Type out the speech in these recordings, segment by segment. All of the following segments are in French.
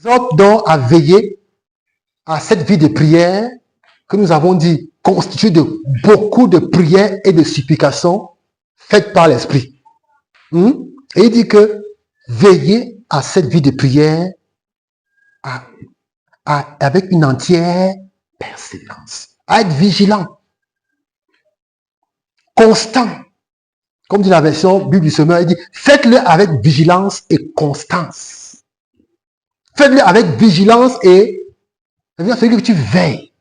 exhorte donc à veiller à cette vie de prière que nous avons dit constituée de beaucoup de prières et de supplications faites par l'Esprit. Et il dit que veillez à cette vie de prière avec une entière persévérance. À être vigilant, constant. Comme dit la version Bible du Semeur, il dit faites-le avec vigilance et constance. Faites-le avec vigilance et ça veut dire que tu veilles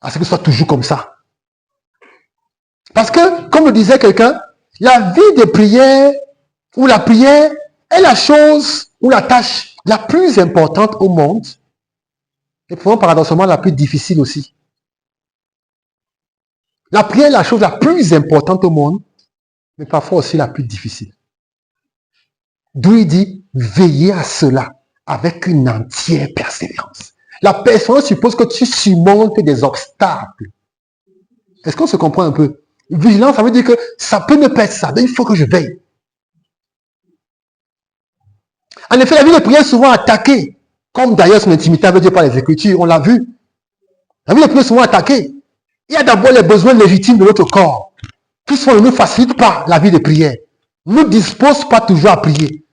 à ce que ce soit toujours comme ça. Parce que, comme le disait quelqu'un, la vie de prière ou la prière est la chose ou la tâche la plus importante au monde et pourtant paradoxalement la plus difficile aussi. La prière est la chose la plus importante au monde, mais parfois aussi la plus difficile. D'où il dit, veillez à cela avec une entière persévérance. La persévérance suppose que tu surmontes des obstacles. Est-ce qu'on se comprend un peu? Vigilance, ça veut dire que ça peut ne pas être ça, mais il faut que je veille. En effet, la vie de prière est souvent attaquée, comme d'ailleurs son intimité avec Dieu par les Écritures, on l'a vu. La vie de prière est souvent attaquée. Il y a d'abord les besoins légitimes de notre corps, qui ne nous facilitent pas la vie de prière, ne nous disposent pas toujours à prier.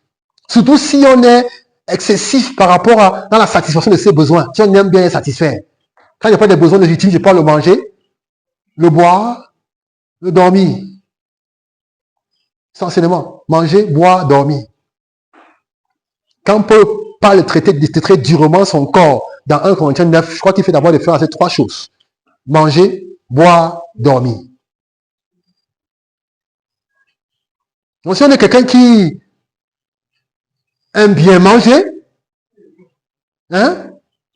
Surtout si on est excessif par rapport dans la satisfaction de ses besoins, si on aime bien être satisfait. Quand il n'y a pas de besoins légitimes, je peux le manger, le boire, le dormir. Essentiellement, manger, boire, dormir. Quand Paul parle de traiter très durement son corps dans 1 Corinthiens 9, je crois qu'il fait d'abord de faire ces trois choses. Manger, boire, dormir. Donc si on est quelqu'un qui aime bien manger,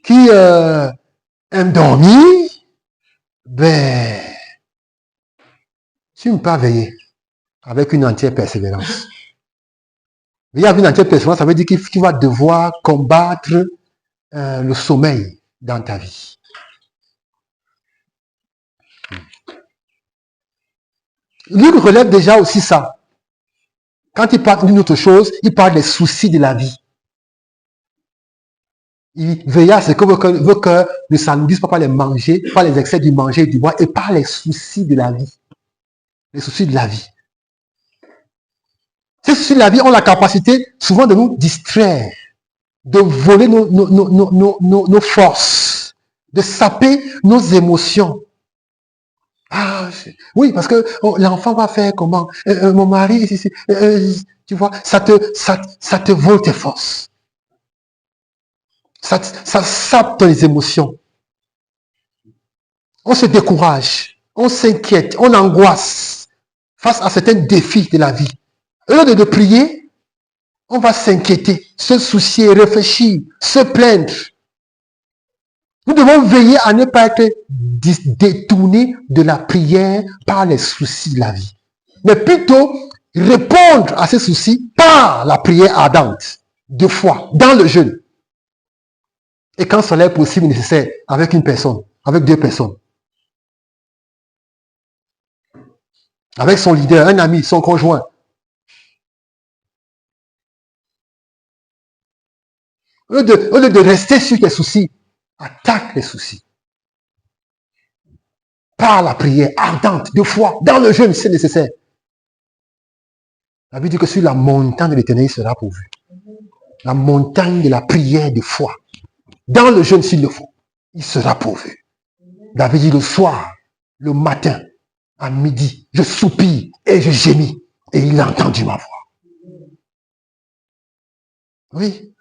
qui aime dormir, ben, tu ne peux pas veiller avec une entière persévérance. Veiller avec une entière persévérance, ça veut dire que tu vas devoir combattre le sommeil dans ta vie. Luc relève déjà aussi ça. Quand il parle d'une autre chose, il parle des soucis de la vie. Il veille à ce que veut que ne s'alourdisse pas par les manger, par les excès du manger et du boire, et par les soucis de la vie. Les soucis de la vie. Ces soucis de la vie ont la capacité souvent de nous distraire, de voler nos forces, de saper nos émotions. Ah, oui, parce que l'enfant va faire comment? Mon mari, tu vois, ça te vole tes forces. Ça sape tes émotions. On se décourage, on s'inquiète, on angoisse face à certains défis de la vie. Au lieu de prier, on va s'inquiéter, se soucier, réfléchir, se plaindre. Nous devons veiller à ne pas être détournés de la prière par les soucis de la vie. Mais plutôt répondre à ces soucis par la prière ardente, de foi, dans le jeûne. Et quand cela est possible et nécessaire, avec une personne, avec deux personnes. Avec son leader, un ami, son conjoint. Au lieu de rester sur tes soucis, attaque les soucis. Par la prière ardente, de foi, dans le jeûne, si c'est nécessaire. La Bible dit que sur la montagne de l'Éternel, il sera pourvu. La montagne de la prière de foi. Dans le jeûne, s'il le faut, il sera pourvu. David dit le soir, le matin, à midi, je soupire et je gémis. Et il a entendu ma voix. Oui.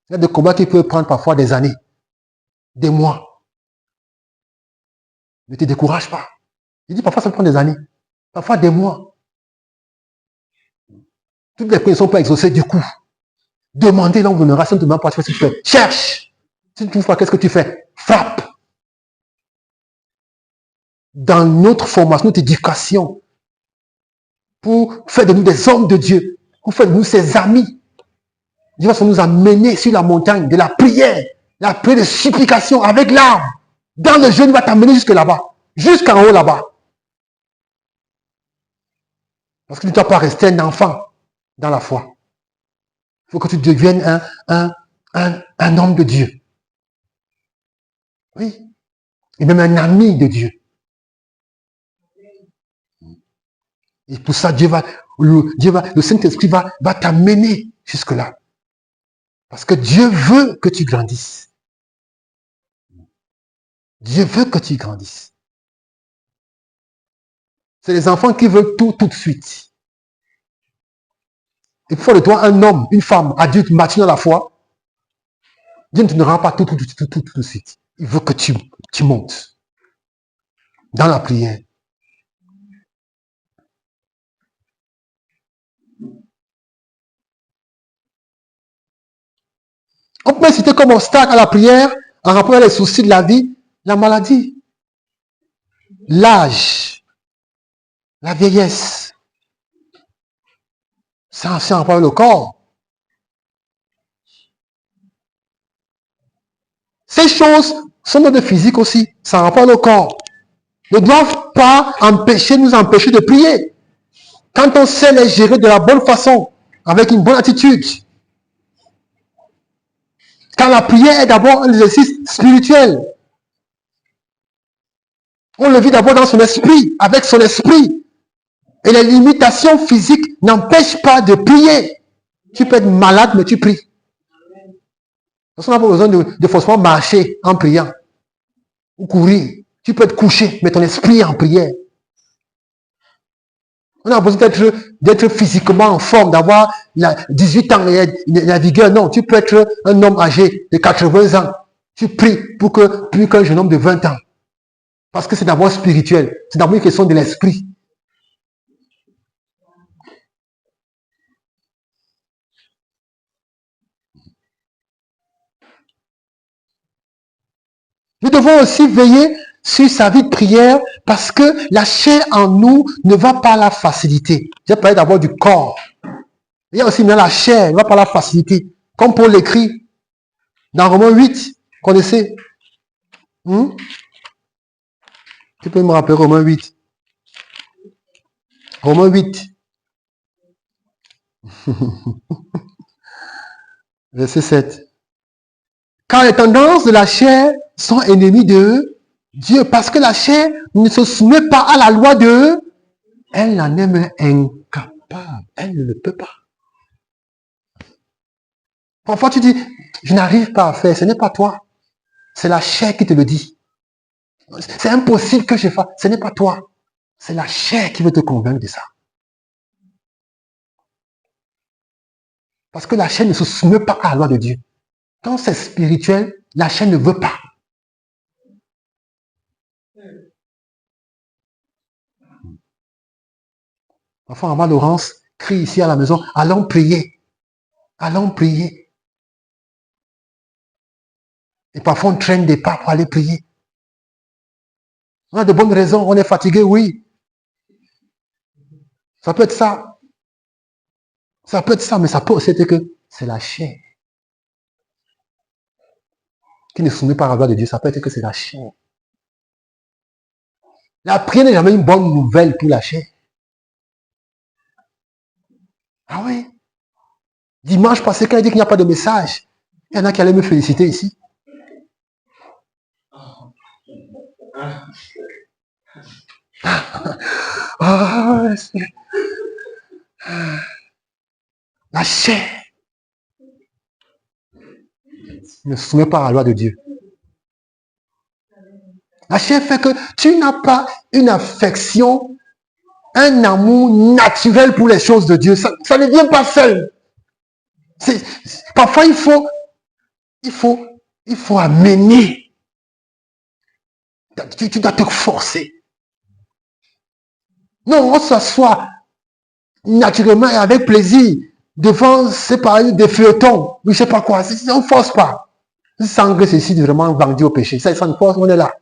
Il y a des combats qui peuvent prendre parfois des années, des mois. Ne te décourage pas. Il dit parfois ça prend des années, parfois des mois. Toutes les prières ne sont pas exaucées du coup. Demandez, là on vous donnera, si on ne te demande pas, tu fais ce que tu fais. Cherche. Si tu ne trouves pas, qu'est-ce que tu fais? Frappe. Dans notre formation, notre éducation, pour faire de nous des hommes de Dieu, pour faire de nous ses amis. Dieu va nous amener sur la montagne de la prière de supplication avec l'arme. Dans le jeûne, il va t'amener jusque là-bas, jusqu'en haut là-bas. Parce que tu ne dois pas rester un enfant dans la foi. Il faut que tu deviennes un un homme de Dieu. Oui. Et même un ami de Dieu. Et pour ça, le Saint-Esprit va t'amener jusque-là. Parce que Dieu veut que tu grandisses. Dieu veut que tu grandisses. C'est les enfants qui veulent tout de suite. Et pour de toi un homme, une femme, adulte, mature dans la foi, Dieu ne te donnera pas tout de suite. Il veut que tu montes dans la prière. On peut citer comme obstacle à la prière, en rapport avec les soucis de la vie, la maladie, l'âge, la vieillesse. Ça, c'est en rapport avec le corps. Ces choses sont notre physique aussi. Ça en rapport avec le corps. Ne doivent pas nous empêcher de prier. Quand on sait les gérer de la bonne façon, avec une bonne attitude. Quand la prière est d'abord un exercice spirituel. On le vit d'abord dans son esprit, avec son esprit. Et les limitations physiques n'empêchent pas de prier. Tu peux être malade, mais tu pries. Parce qu'on n'a pas besoin de forcément marcher en priant. Ou courir. Tu peux être couché, mais ton esprit est en prière. On a besoin d'être physiquement en forme, d'avoir 18 ans et la vigueur. Non, tu peux être un homme âgé de 80 ans. Tu pries plus qu'un jeune homme de 20 ans. Parce que c'est d'abord spirituel. C'est d'abord une question de l'esprit. Nous devons aussi veiller sur sa vie de prière parce que la chair en nous ne va pas à la facilité. J'ai parlé d'abord du corps. Il y a aussi la chair, ne va pas à la facilité. Comme Paul l'écrit dans Romains 8, connaissez. Tu peux me rappeler Romains 8. Romains 8. Verset 7. Car les tendances de la chair sont ennemies de Dieu. Parce que la chair ne se soumet pas à la loi de... Elle en est même incapable. Elle ne le peut pas. Parfois tu dis, je n'arrive pas à faire. Ce n'est pas toi. C'est la chair qui te le dit. C'est impossible que je fasse. Ce n'est pas toi. C'est la chair qui veut te convaincre de ça. Parce que la chair ne se soumet pas à la loi de Dieu. Quand c'est spirituel, la chair ne veut pas. Parfois, maman Laurence crie ici à la maison, allons prier. Allons prier. Et parfois, on traîne des pas pour aller prier. On a de bonnes raisons, on est fatigué, oui. Ça peut être ça. Ça peut être ça, mais ça peut aussi être que c'est la chair qui ne soumet pas à la loi de Dieu. Ça peut être que c'est la chair. La prière n'est jamais une bonne nouvelle pour la chair. Ah oui. Dimanche passé, quand il dit qu'il n'y a pas de message, il y en a qui allaient me féliciter ici. La chair ne se soumet pas à la loi de Dieu. La chair fait que tu n'as pas une affection, un amour naturel pour les choses de Dieu. Ça ne vient pas seul. Parfois, il faut amener. Tu dois te forcer. Non, on s'assoit naturellement et avec plaisir devant, c'est pas des feuilletons, je ne sais pas quoi. On ne force pas. Sans que ceci est vraiment vendu au péché. Ça ne force, on est là.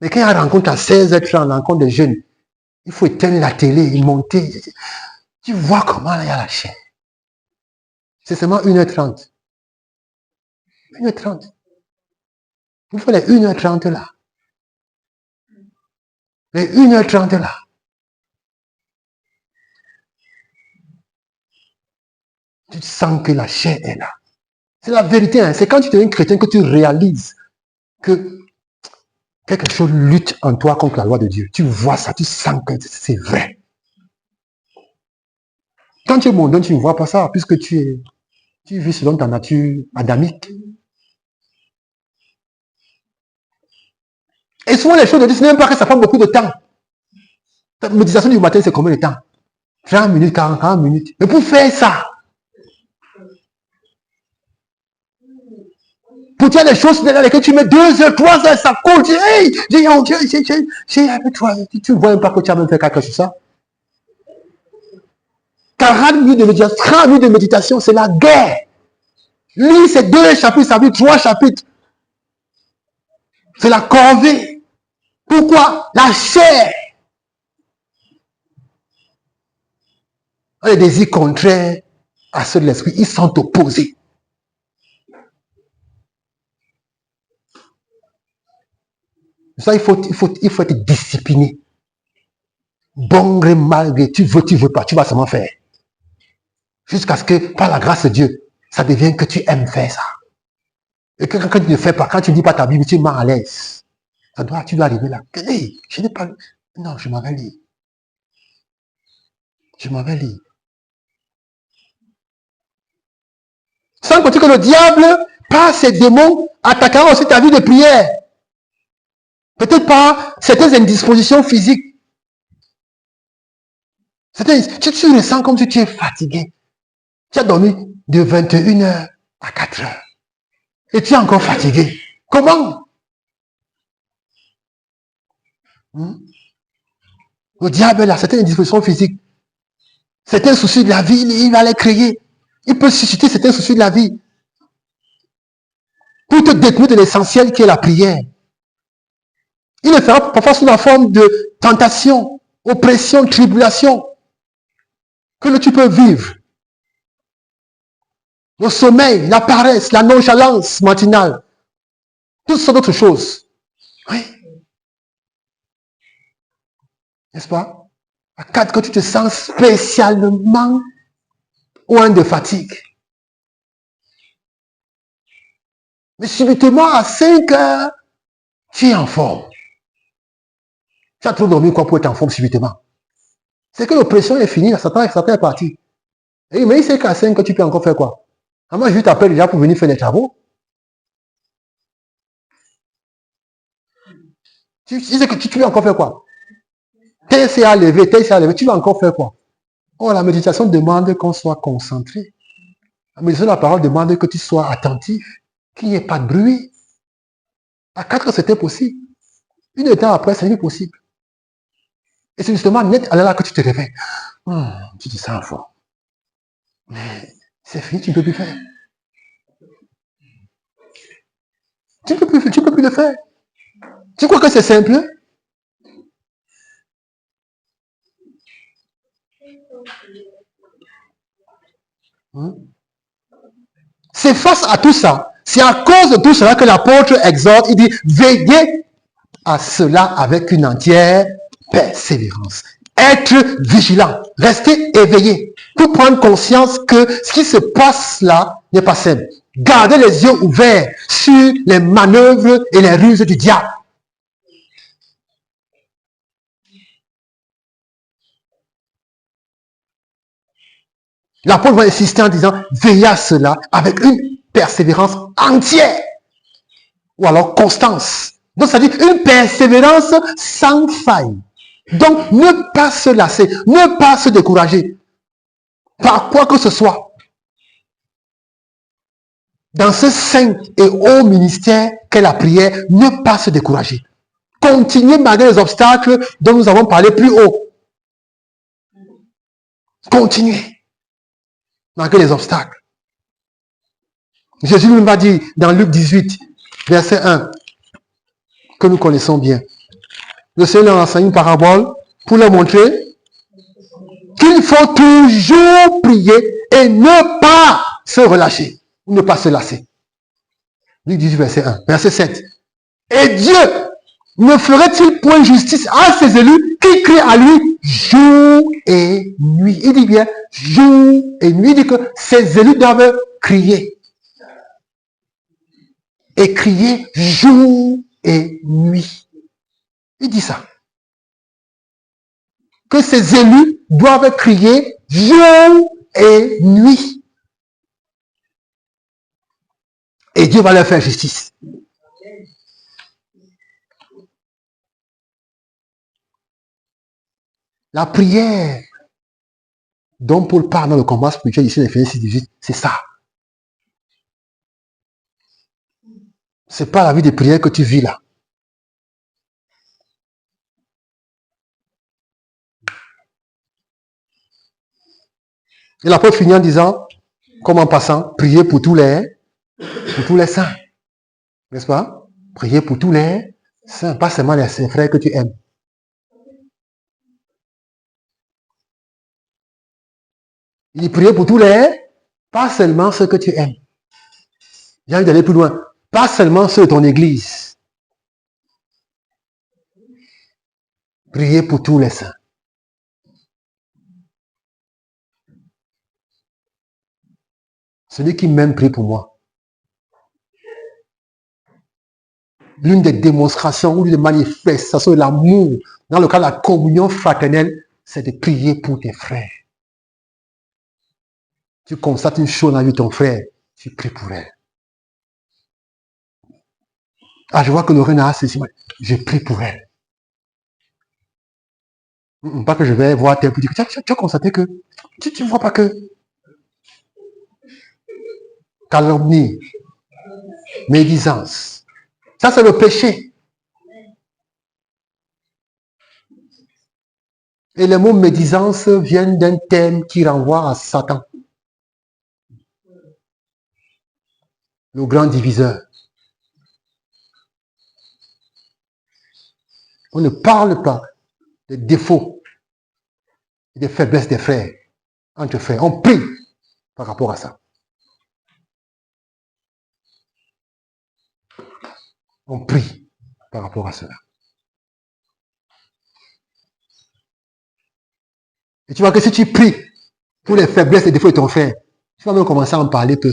Mais quand il y a une rencontre à 16h30, rencontre des jeunes, il faut éteindre la télé et monter. Tu vois comment il y a la chair. C'est seulement 1h30. 1h30. Il faut les 1h30 là. Les 1h30 là. tu sens que la chair est là. C'est la vérité. Hein. C'est quand tu deviens chrétien que tu réalises que quelque chose lutte en toi contre la loi de Dieu. Tu vois ça, tu sens que c'est vrai. Quand tu es mondain, tu ne vois pas ça, puisque tu vis selon ta nature adamique. Et souvent, les choses de Dieu, ce n'est même pas que ça prend beaucoup de temps. Ta méditation du matin, c'est combien de temps? 30 minutes, 40 minutes. Mais pour faire ça, pour dire des choses dans lesquelles tu mets 2 heures, 3 heures, ça coule. Tu dis, hey, j'ai avec toi. Tu ne vois même pas que tu as même fait quelque chose sur ça. 40 minutes de méditation, 30 minutes de méditation, c'est la guerre. Lis ces 2 chapitres, ça veut dire 3 chapitres. C'est la corvée. Pourquoi? La chair. Les désirs contraires à ceux de l'esprit, ils sont opposés. Ça, il faut être discipliné. Bon gré, mal gré, tu veux pas, tu vas seulement faire. Jusqu'à ce que, par la grâce de Dieu, ça devienne que tu aimes faire ça. Et que quand tu ne fais pas, quand tu ne dis pas ta Bible, tu es mal à l'aise. Tu dois arriver là. Hey, je n'ai pas... Non, je m'en vais lire. Je m'en vais lire. Sans compter que le diable, par ses démons, attaquera aussi ta vie de prière. Peut-être pas certaines indispositions physiques. Tu ressens comme si tu es fatigué. Tu as dormi de 21h à 4h. Et tu es encore fatigué. Comment? Le diable a certaines indispositions physiques. Certains soucis de la vie, il va les créer. Il peut susciter certains soucis de la vie. Pour te détenir de l'essentiel qui est la prière. Il le fera parfois sous la forme de tentation, oppression, tribulation. Que tu peux vivre. Le sommeil, la paresse, la nonchalance matinale. Toutes sortes d'autres choses. Oui. N'est-ce pas? À 4 que tu te sens spécialement loin de fatigue. Mais subitement, à 5 heures, tu es en forme. Tu as trop dormi quoi pour être en forme subitement? C'est que l'oppression est finie, Satan est parti. Et mais il sait qu'à 5 heures, tu peux encore faire quoi? Moi, je t'appelle déjà pour venir faire des travaux. Tu sais que tu peux encore faire quoi? TCA levé, tu vas encore faire quoi? Oh, la méditation demande qu'on soit concentré. La méditation de la parole demande que tu sois attentif, qu'il n'y ait pas de bruit. À 4 heures, c'était possible. 1 heure après, c'est plus possible. Et c'est justement net à l'heure que tu te réveilles. Tu te sens fort. Mais c'est fini, tu ne peux plus faire. Tu ne peux plus le faire. Tu crois que c'est simple? C'est face à tout ça. C'est à cause de tout cela que l'apôtre exhorte. Il dit, veillez à cela avec une entière persévérance. Être vigilant. Rester éveillé. Pour prendre conscience que ce qui se passe là n'est pas simple. Gardez les yeux ouverts sur les manœuvres et les ruses du diable. L'apôtre va insister en disant, veillez à cela avec une persévérance entière. Ou alors constance. Donc, ça dit une persévérance sans faille. Donc, ne pas se lasser, ne pas se décourager. Par quoi que ce soit. Dans ce saint et haut ministère qu'est la prière, ne pas se décourager. Continuez malgré les obstacles dont nous avons parlé plus haut. Continuez. Malgré les obstacles. Jésus nous va dire dans Luc 18, verset 1, que nous connaissons bien. Le Seigneur enseigne une parabole pour leur montrer qu'il faut toujours prier et ne pas se relâcher, ou ne pas se lasser. Luc 18, verset 1. Verset 7. Et Dieu ne ferait-il point justice à ses élus qui crient à lui jour et nuit? Il dit bien jour et nuit. Il dit que ses élus doivent crier. Et crier jour et nuit. Il dit ça. Que ses élus doivent crier jour et nuit. Et Dieu va leur faire justice. La prière dont Paul parle dans le combat spirituel ici, Éphésiens 6:18, c'est ça. C'est pas la vie de prière que tu vis là. Et l'apôtre finit en disant, comme en passant, priez pour tous les saints. N'est-ce pas? Priez pour tous les saints, pas seulement les frères que tu aimes. Il dit priez pour tous les, pas seulement ceux que tu aimes. J'ai envie d'aller plus loin. Pas seulement ceux de ton église. Priez pour tous les saints. Celui qui m'aime, prie pour moi. L'une des démonstrations ou l'une des manifestations de l'amour dans le cadre de la communion fraternelle, c'est de prier pour tes frères. Tu constates une chose dans la vie de ton frère, tu pries pour elle. Ah, je vois que Lorena a ceci, je prie pour elle. Pas que je vais voir tel petit. Tu as constaté que tu ne vois pas que calomnie, médisance. Ça, c'est le péché. Et le mot médisance vient d'un terme qui renvoie à Satan, le grand diviseur. On ne parle pas des défauts et des faiblesses des frères, entre frères. On prie par rapport à ça. On prie par rapport à cela. Et tu vois que si tu pries pour les faiblesses et les défauts de ton frère, tu vas même commencer à en parler peu.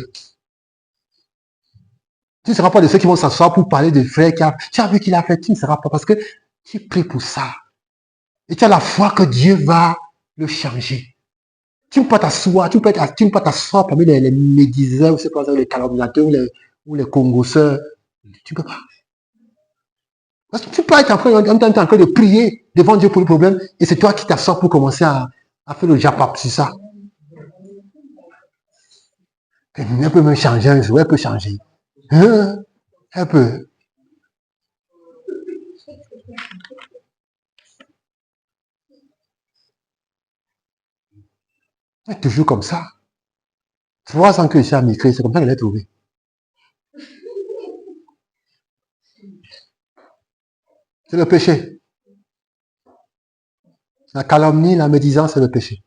Tu ne seras pas de ceux qui vont s'asseoir pour parler de frère qui a, tu as vu qu'il a fait, tu ne seras pas parce que tu pries pour ça. Et tu as la foi que Dieu va le changer. Tu ne peux pas t'asseoir, tu ne peux pas t'asseoir parmi les médiseurs, les calomniateurs ou les congosseurs. Tu ne peux pas. Parce que tu peux être en train de prier devant Dieu pour le problème et c'est toi qui t'assois pour commencer à faire le japap sur ça. Elle peut me changer un jour, elle peut changer. Hein? Elle peut. Elle est toujours comme ça. 3 ans que je suis à Micré, c'est comme ça qu'elle est trouvée. C'est le péché. La calomnie, la médisance, c'est le péché.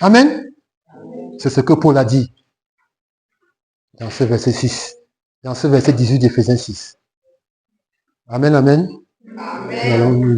Amen. C'est ce que Paul a dit dans ce verset 6. Dans ce verset 18 d'Éphésiens 6. Amen, amen. Amen.